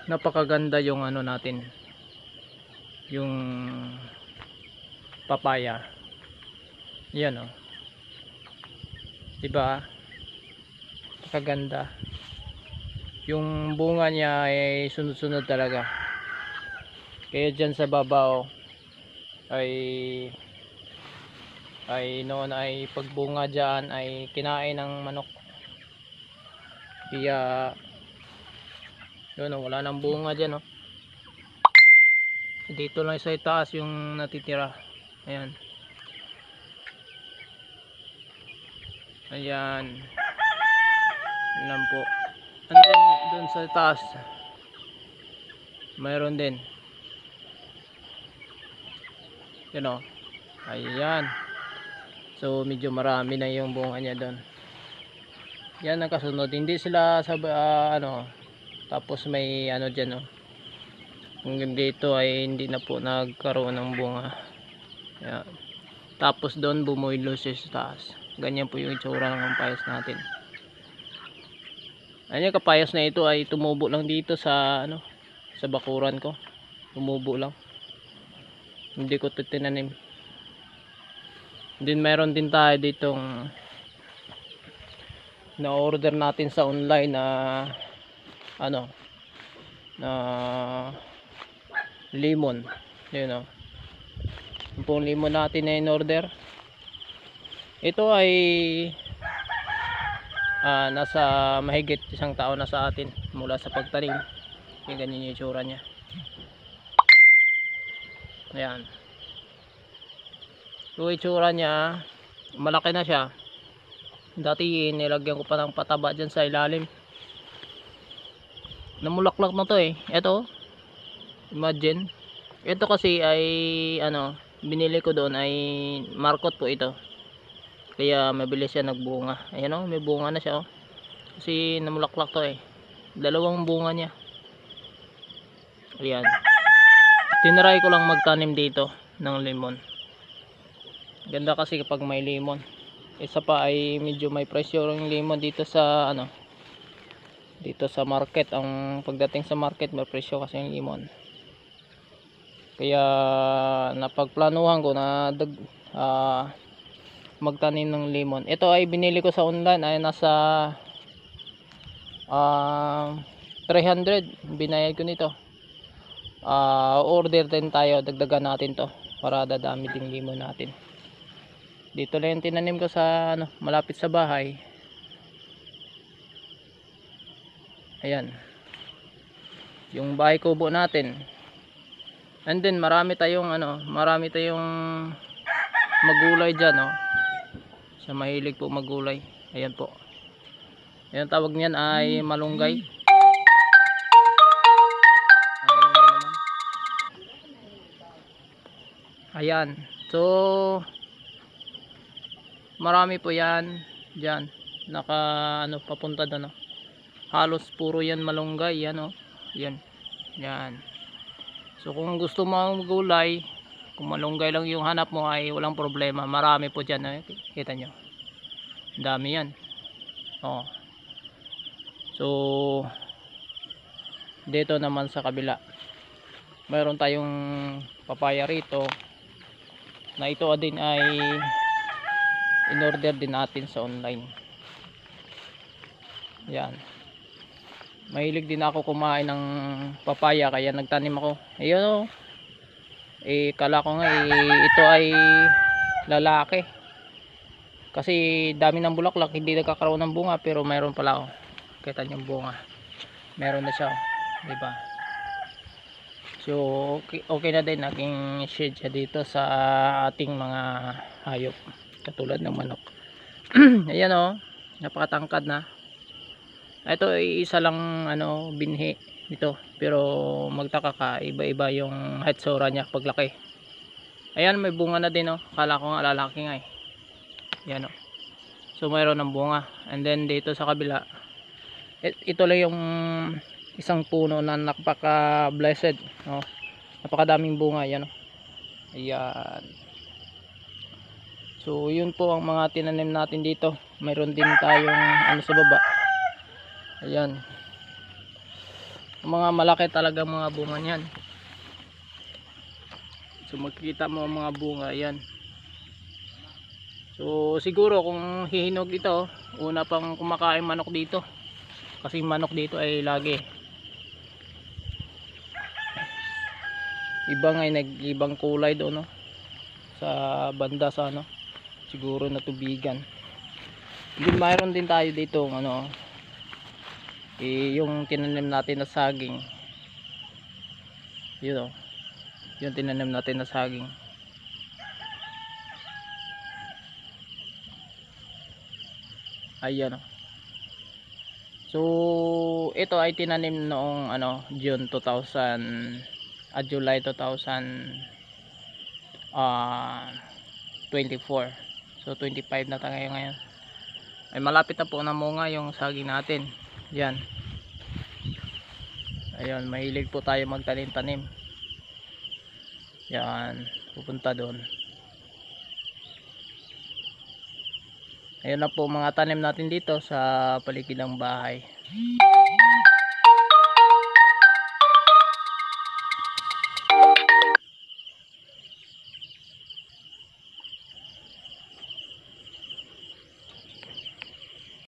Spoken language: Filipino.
napakaganda yung ano natin, yung papaya. Yan oh, diba? Napakaganda. Yung bunga niya ay sunod-sunod talaga. Kaya dyan sa babaw ay noon ay pagbunga dyan ay kinain ng manok. Kaya yun oh, wala nang bunga dyan oh. Dito lang sa itaas yung natitira. Ayan. Ayan. Ayan po. And then dun sa itaas mayroon din. Yun oh. Ayan. So medyo marami na yung bunga niya doon. Yan ang kasunod. Hindi sila sa ano. Tapos may ano dyan oh. Hanggang dito ay hindi na po nagkaroon ng bunga. Ayan. Tapos doon bumuilo siya sa taas. Ganyan po yung itsura ng kapayas natin. Ayan, yung kapayas na ito ay tumubo lang dito sa ano, sa bakuran ko. Tumubo lang. Hindi ko ito tinanim. Then meron din tayo ditong na order natin sa online na ano, na lemon. Yun o. Yung pong lemon natin na in order. Ito ay nasa mahigit isang taon na sa atin mula sa pagtanim. Yung ganyan yung itsura nya. Ayan. Yung itsura nya, malaki na siya. Dati nilagyan ko pa ng pataba dyan sa ilalim. Namulaklak na to eh. Ito, imagine. Ito kasi ay ano, binili ko doon ay markot po ito. Kaya mabilis siya nagbunga. Ayan o, may bunga na siya o. Kasi namulaklak to eh. Dalawang bunga niya. Ayan. Tinry ko lang magtanim dito ng lemon. Ganda kasi kapag may lemon. Isa pa ay medyo may presyo yung lemon dito sa ano, dito sa market. Ang pagdating sa market may presyo kasi yung lemon. Kaya napagplanuhan ko na magtanim ng lemon. Ito ay binili ko sa online ay nasa 300 binayad ko nito. Order din tayo, dagdagan natin to para dadami din lemon natin. Dito lang yung tinanim ko sa ano, malapit sa bahay. Ayan. Yung bahay kubo natin. And then marami tayong ano, marami tayong magulay diyan, no. Sa mahilig po magulay. Ayan po. Ayan, tawag niyan ay malunggay. Ayan. So marami po yan diyan. Naka ano papunta doon, no. Halos puro yan malunggay, yan oh. Yan. Yan. So kung gusto mo magulay, kung malunggay lang yung hanap mo ay walang problema. Marami po diyan, eh. Kita nyo. Dami yan. Oh. So dito naman sa kabila, mayroon tayong papaya rito na ito din ay in order din natin sa online. Yan. Mahilig din ako kumain ng papaya kaya nagtanim ako. Ayun oh. Kala ko nga ito ay lalaki. Kasi dami ng bulaklak, hindi nagkakaroon ng bunga, pero mayroon pala oh. Kita niyo yung bunga. Meron na siya, di ba? So okay na din aking shade siya dito sa ating mga hayop katulad ng manok. Ayan oh, napakatangkad na. Ito ay isa lang ano binhi dito, pero magtaka ka, iba-iba yung hetsura niya paglaki. Ayan, may bunga na din oh. Kala ko nga lalaki nga eh. Yan oh. So mayroon ng bunga. And then dito sa kabila, ito lang yung isang puno na napaka blessed, no? Napakadaming bunga yan oh. Ayan. So yun po ang mga tinanim natin dito. Mayroon din tayong ano sa baba. Ayan. Mga malaki talaga mga bunga niyan. So makikita mo ang mga bunga yan. So siguro kung hihinog ito, una pang kumakain manok dito. Kasi manok dito ay lagi iba nga, nag-ibang kulay doon, no? Sa banda sa ano, siguro na tubigan. Then mayroon din tayo dito ano, yung tinanim natin na saging. Yun, oh, yung tinanim natin na saging. Ayan, oh. So ito ay tinanim noong ano, June 2000, July 2024. So 25 na tayo ngayon. Ay malapit na po namunga yung saging natin. Yan. Ayun, mahilig po tayo magtanim-tanim. Yan, pupunta doon. Ayun na po mga tanim natin dito sa paligid ng bahay.